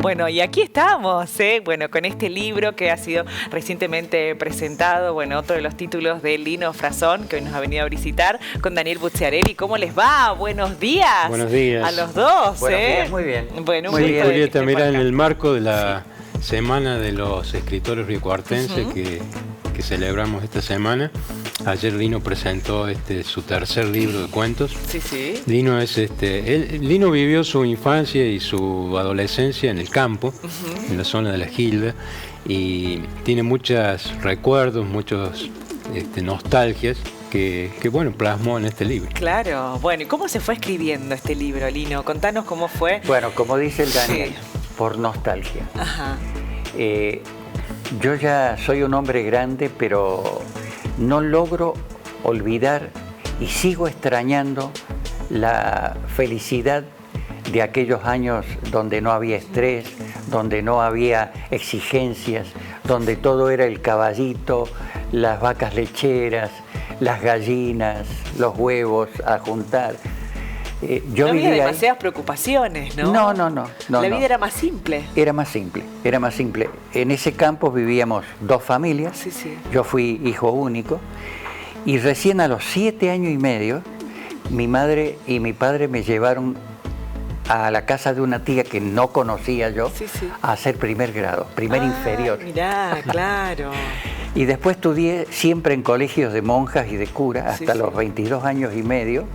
Bueno, y aquí estamos, bueno, con este libro que ha sido recientemente presentado, bueno, otro de los títulos de Lino Frassón, que hoy nos ha venido a visitar, con Daniel Bucciarelli. ¿Cómo les va? Buenos días. Buenos días. A los dos, Buenos días, muy bien. Bueno, muy bien. Julieta, mira, en el marco de la Semana de los Escritores Riocuartenses que celebramos esta semana, ayer Lino presentó su tercer libro de cuentos. Sí, sí. Lino Lino vivió su infancia y su adolescencia en el campo, en la zona de la Gilda, y tiene muchos recuerdos, muchos nostalgias que bueno, plasmó en este libro. Claro. Bueno, ¿y cómo se fue escribiendo este libro, Lino? Contanos cómo fue. Bueno, como dice el Daniel, por nostalgia. Ajá. Yo ya soy un hombre grande, pero no logro olvidar y sigo extrañando la felicidad de aquellos años donde no había estrés, donde no había exigencias, donde todo era el caballito, las vacas lecheras, las gallinas, los huevos a juntar. No había demasiadas preocupaciones, ¿no? No. La vida era más simple. Era más simple. En ese campo vivíamos dos familias. Sí, sí. Yo fui hijo único. Y recién a los 7 años y medio, mi madre y mi padre me llevaron a la casa de una tía que no conocía yo, a hacer primer grado, inferior. Mirá, claro. Y después estudié siempre en colegios de monjas y de curas hasta los 22 años y medio.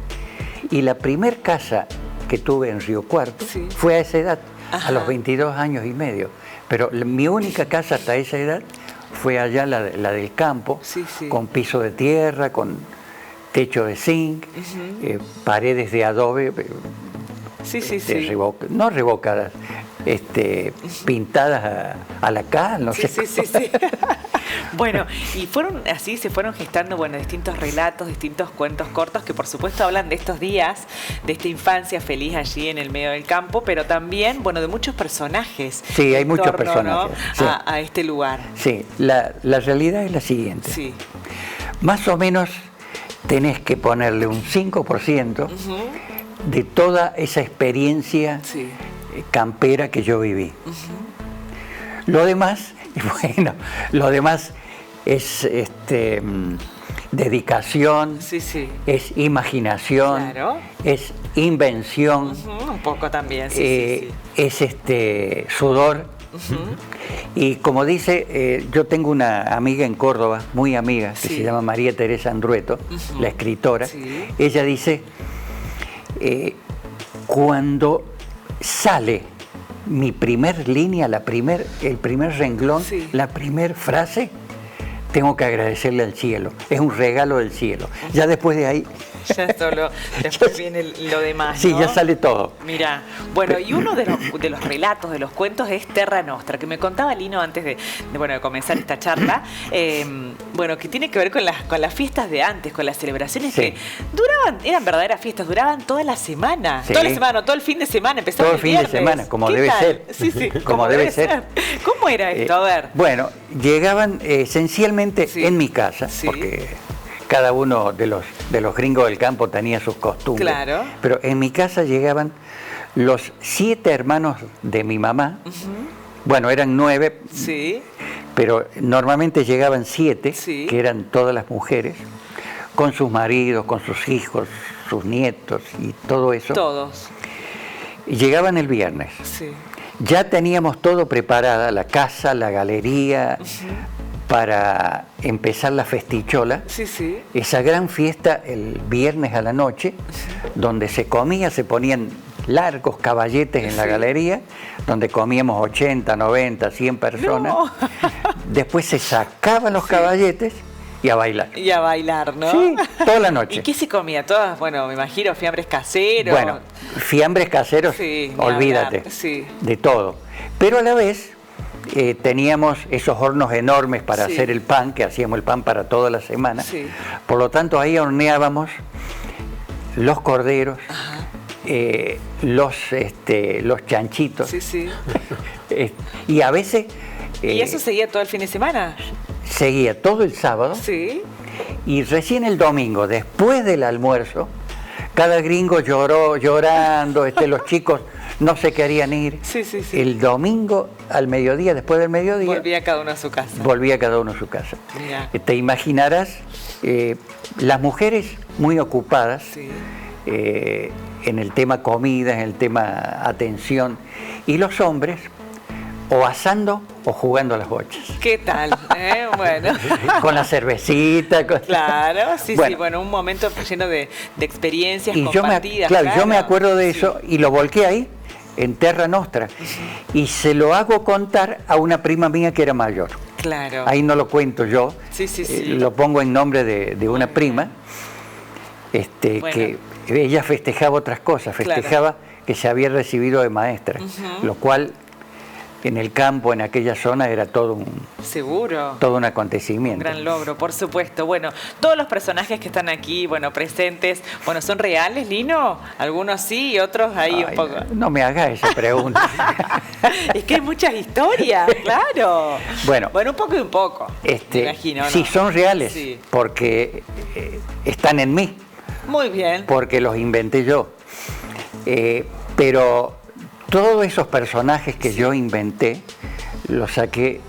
Y la primer casa que tuve en Río Cuarto fue a esa edad, a los 22 años y medio. Pero mi única casa hasta esa edad fue allá la del campo, con piso de tierra, con techo de zinc, paredes de adobe, no revocadas, pintadas a la cal, no sé. Sí. Bueno, y se fueron gestando, bueno, distintos relatos, distintos cuentos cortos que por supuesto hablan de estos días, de esta infancia feliz allí en el medio del campo, pero también, bueno, de muchos personajes. Sí, hay muchos personajes. ¿No? Sí. A este lugar. Sí, la realidad es la siguiente. Sí. Más o menos tenés que ponerle un 5% de toda esa experiencia campera que yo viví. Lo demás, es dedicación, es imaginación, es invención, un poco también, es sudor. Y como dice, yo tengo una amiga en Córdoba, muy amiga, que se llama María Teresa Andrueto, la escritora. Ella dice, cuando sale mi primer línea, el primer renglón, la primer frase, tengo que agradecerle al cielo. Es un regalo del cielo. Ya después de ahí... después viene lo demás, ¿no? Sí, ya sale todo. Mirá, bueno, y uno de los relatos, de los cuentos es Terra Nostra, que me contaba Lino antes de comenzar esta charla, bueno, que tiene que ver con las fiestas de antes, con las celebraciones que eran verdaderas fiestas, duraban toda la semana. Toda la semana, todo el fin de semana, empezaba todo el fin de semana, como debe ser. Sí, como debe ser. ¿Cómo era esto? A ver. Bueno, llegaban esencialmente en mi casa, porque cada uno de los gringos del campo tenía sus costumbres. Claro. Pero en mi casa llegaban los 7 hermanos de mi mamá. Bueno, eran 9, pero normalmente llegaban 7, que eran todas las mujeres, con sus maridos, con sus hijos, sus nietos y todo eso. Todos. Y llegaban el viernes. Ya teníamos todo preparada, la casa, la galería, para empezar la festichola, esa gran fiesta el viernes a la noche, donde se comía, se ponían largos caballetes en la galería, donde comíamos 80, 90, 100 personas. No. Después se sacaban los caballetes y a bailar. Y a bailar, ¿no? Sí, toda la noche. ¿Y qué se comía? Todas, bueno, me imagino, fiambres caseros. Bueno, fiambres caseros, olvídate, de todo. Pero a la vez... teníamos esos hornos enormes para hacer el pan, que hacíamos el pan para toda la semana. Por lo tanto, ahí horneábamos los corderos, los chanchitos. Y a veces... ¿Y eso seguía todo el fin de semana? Seguía todo el sábado. Y recién el domingo, después del almuerzo, cada gringo llorando, los chicos no se querían ir. El domingo al mediodía, después del mediodía, volvía cada uno a su casa. Mirá. Te imaginarás, las mujeres muy ocupadas en el tema comida, en el tema atención, y los hombres o asando o jugando a las bochas. ¿Qué tal? Bueno. Con la cervecita. Claro, bueno, un momento lleno de experiencias y compartidas. Yo me acuerdo de eso y lo volqué ahí, en Terra Nostra, y se lo hago contar a una prima mía que era mayor. Claro. Ahí no lo cuento yo, lo pongo en nombre de una prima, que ella festejaba otras cosas, festejaba que se había recibido de maestra, lo cual en el campo, en aquella zona, era todo un acontecimiento. Un gran logro, por supuesto. Bueno, todos los personajes que están aquí, presentes, ¿son reales, Lino? Algunos sí y otros ahí un poco. No me hagas esa pregunta. Es que hay muchas historias, claro. Bueno, un poco y un poco, me imagino, ¿no? Sí, son reales, porque están en mí. Muy bien. Porque los inventé yo. Pero todos esos personajes que yo inventé, los saqué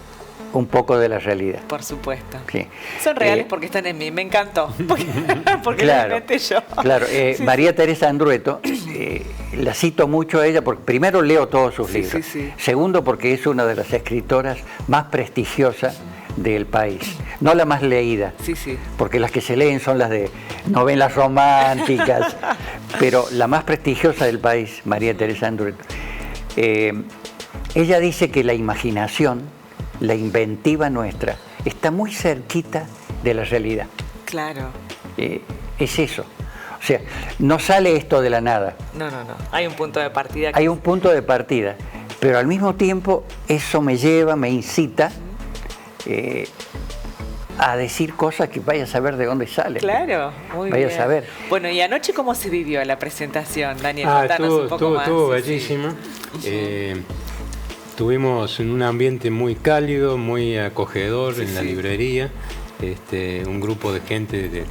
un poco de la realidad. Por supuesto. Sí. Son reales porque están en mí, me encantó. Porque lo inventé yo. Claro, María Teresa Andrueto, la cito mucho a ella porque primero leo todos sus libros. Segundo, porque es una de las escritoras más prestigiosas del país. No la más leída, porque las que se leen son las de novelas románticas, pero la más prestigiosa del país, María Teresa Andrueto. Ella dice que la imaginación, la inventiva nuestra, está muy cerquita de la realidad. Claro. Es eso. O sea, no sale esto de la nada. No. Hay un punto de partida. Hay un punto de partida, pero al mismo tiempo eso me incita a decir cosas que vaya a saber de dónde salen. Claro, muy bien. Vaya a saber. Bueno, ¿y anoche cómo se vivió la presentación, Daniel? Contanos un poco más. Estuvo bellísima. Estuvimos en un ambiente muy cálido, muy acogedor en la librería. Un grupo de gente,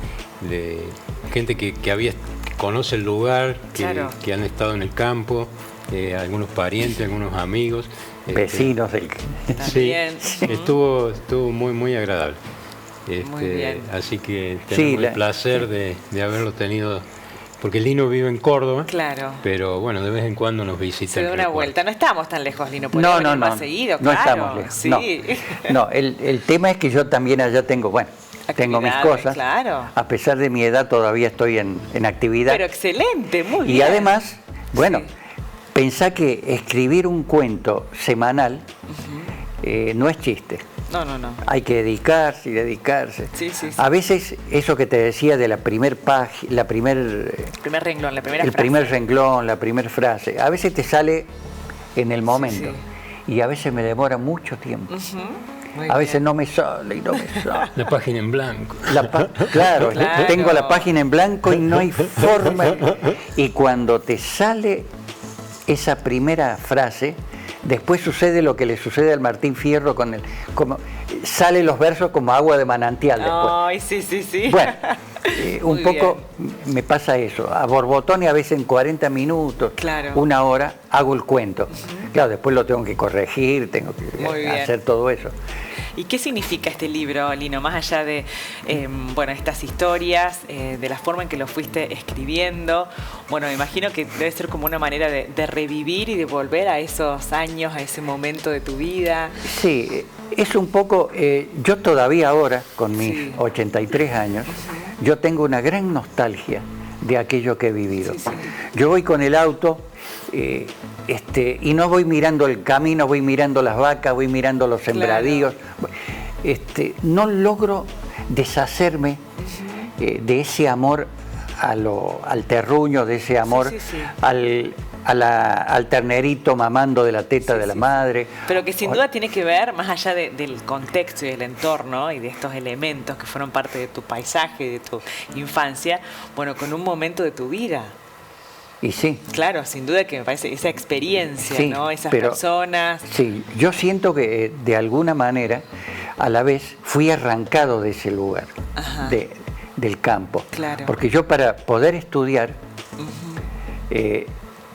gente que conoce el lugar, que han estado en el campo, algunos parientes, algunos amigos. Vecinos del... También. Sí, estuvo muy, muy agradable. Muy bien. Así que tenemos el placer de haberlo tenido, porque Lino vive en Córdoba. Claro. Pero bueno, de vez en cuando nos visita. Se da una vuelta. No estamos tan lejos, Lino. No, más seguido, no estamos lejos. Sí. No, el tema es que yo también allá tengo mis cosas. Claro. A pesar de mi edad todavía estoy en actividad. Pero excelente, muy bien. Y además, pensá que escribir un cuento semanal no es chiste. No. Hay que dedicarse. Sí. A veces eso que te decía de la primer página, el primer renglón, la primera frase, a veces te sale en el momento y a veces me demora mucho tiempo. A veces no me sale. La página en blanco. Claro, tengo la página en blanco y no hay forma. Y cuando te sale esa primera frase, después sucede lo que le sucede al Martín Fierro salen los versos como agua de manantial después. Ay, sí. Bueno, un poco me pasa eso. A borbotón y a veces en 40 minutos, una hora, hago el cuento. Claro, después lo tengo que corregir, tengo que hacer todo eso. ¿Y qué significa este libro, Lino? Más allá de estas historias, de la forma en que lo fuiste escribiendo. Bueno, me imagino que debe ser como una manera de revivir y de volver a esos años, a ese momento de tu vida. Sí, es un poco... yo todavía ahora, con mis 83 años, yo tengo una gran nostalgia de aquello que he vivido. Yo voy con el auto... y no voy mirando el camino, voy mirando las vacas, voy mirando los sembradíos. No logro deshacerme de ese amor al terruño, de ese amor al ternerito mamando de la teta de la madre. Pero que sin duda tiene que ver, más allá del contexto y del entorno y de estos elementos que fueron parte de tu paisaje, de tu infancia, con un momento de tu vida. Y sí. Claro, sin duda que me parece esa experiencia, ¿no? Esas personas. Sí, yo siento que de alguna manera, a la vez, fui arrancado de ese lugar, del campo. Claro. Porque yo para poder estudiar,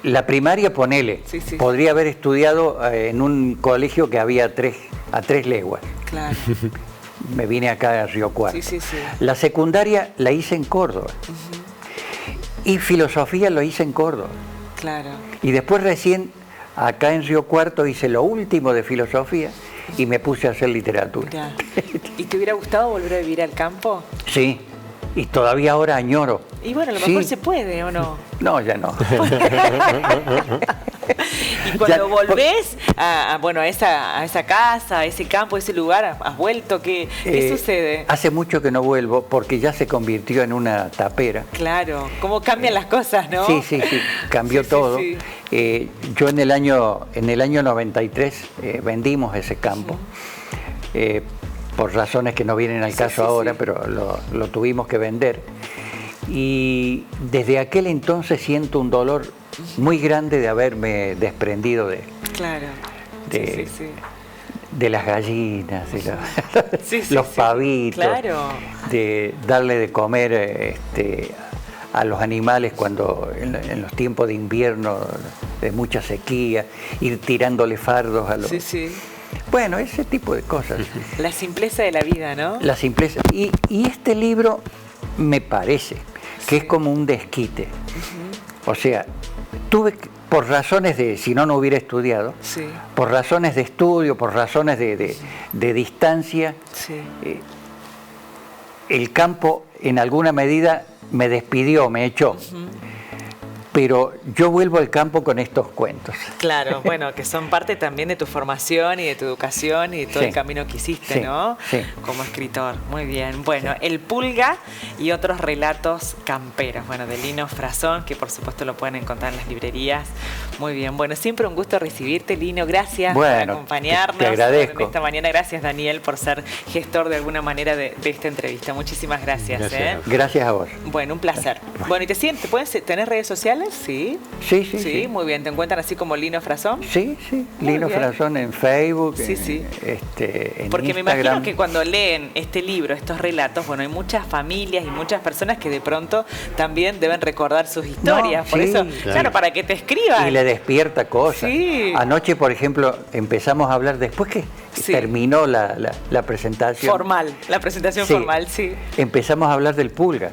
La primaria, ponele. Podría haber estudiado en un colegio que había a 3 leguas. Claro. Me vine acá a Río Cuarto. La secundaria la hice en Córdoba. Y filosofía lo hice en Córdoba. Claro. Y después recién acá en Río Cuarto hice lo último de filosofía y me puse a hacer literatura. ¿Y te hubiera gustado volver a vivir al campo? Sí. Y todavía ahora añoro. Y bueno, a lo mejor se puede, ¿o no? No, ya no. Y cuando volvés a esa casa, a ese campo, a ese lugar, ¿has vuelto? ¿Qué sucede? Hace mucho que no vuelvo porque ya se convirtió en una tapera. Claro, cómo cambian las cosas, ¿no? Sí, cambió todo. Yo en el año 93 vendimos ese campo. Por razones que no vienen al caso ahora, pero lo tuvimos que vender. Y desde aquel entonces siento un dolor muy grande de haberme desprendido de las gallinas, de los pavitos, de darle de comer a los animales cuando en los tiempos de invierno, de mucha sequía, ir tirándole fardos a los... Bueno, ese tipo de cosas. La simpleza de la vida, ¿no? La simpleza. Y este libro me parece que es como un desquite. O sea, por razones de, si no hubiera estudiado, por razones de estudio, por razones de distancia, el campo en alguna medida me despidió, me echó. Pero yo vuelvo al campo con estos cuentos. Claro, bueno, que son parte también de tu formación y de tu educación y de todo el camino que hiciste, ¿no? Como escritor. Muy bien. Bueno, El Pulga y otros relatos camperos. Bueno, de Lino Frazón, que por supuesto lo pueden encontrar en las librerías. Muy bien. Bueno, siempre un gusto recibirte, Lino. Gracias por acompañarnos. Te agradezco. Esta mañana. Gracias, Daniel, por ser gestor de alguna manera de esta entrevista. Muchísimas gracias. Gracias a vos. Bueno, un placer. Bueno, ¿y te puedes tener redes sociales? Sí, muy bien. ¿Te encuentran así como Lino Frazón? Sí, Lino Frazón en Facebook, en Porque Instagram. me imagino que cuando leen este libro, estos relatos, bueno, hay muchas familias y muchas personas que de pronto también deben recordar sus historias. Por eso, claro, para que te escriban. Y le despierta cosas. Anoche, por ejemplo, empezamos a hablar, después que terminó la presentación. La presentación formal, empezamos a hablar del Pulga.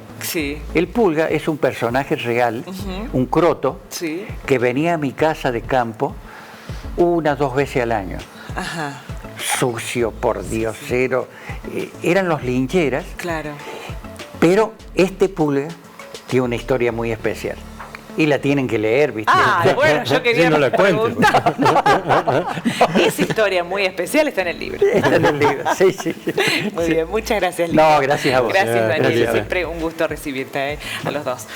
El Pulga es un personaje real, un croto, que venía a mi casa de campo 1 o 2 veces al año. Sucio, por diosero. Eran los lincheras. Claro. Pero este Pulga tiene una historia muy especial. Y la tienen que leer, ¿viste? Bueno, yo quería no la preguntar. Esa historia muy especial está en el libro. Está en el libro, sí. Muy bien, muchas gracias, Lino. No, gracias a vos. Gracias, Daniel. Gracias. Siempre un gusto recibirte a los dos.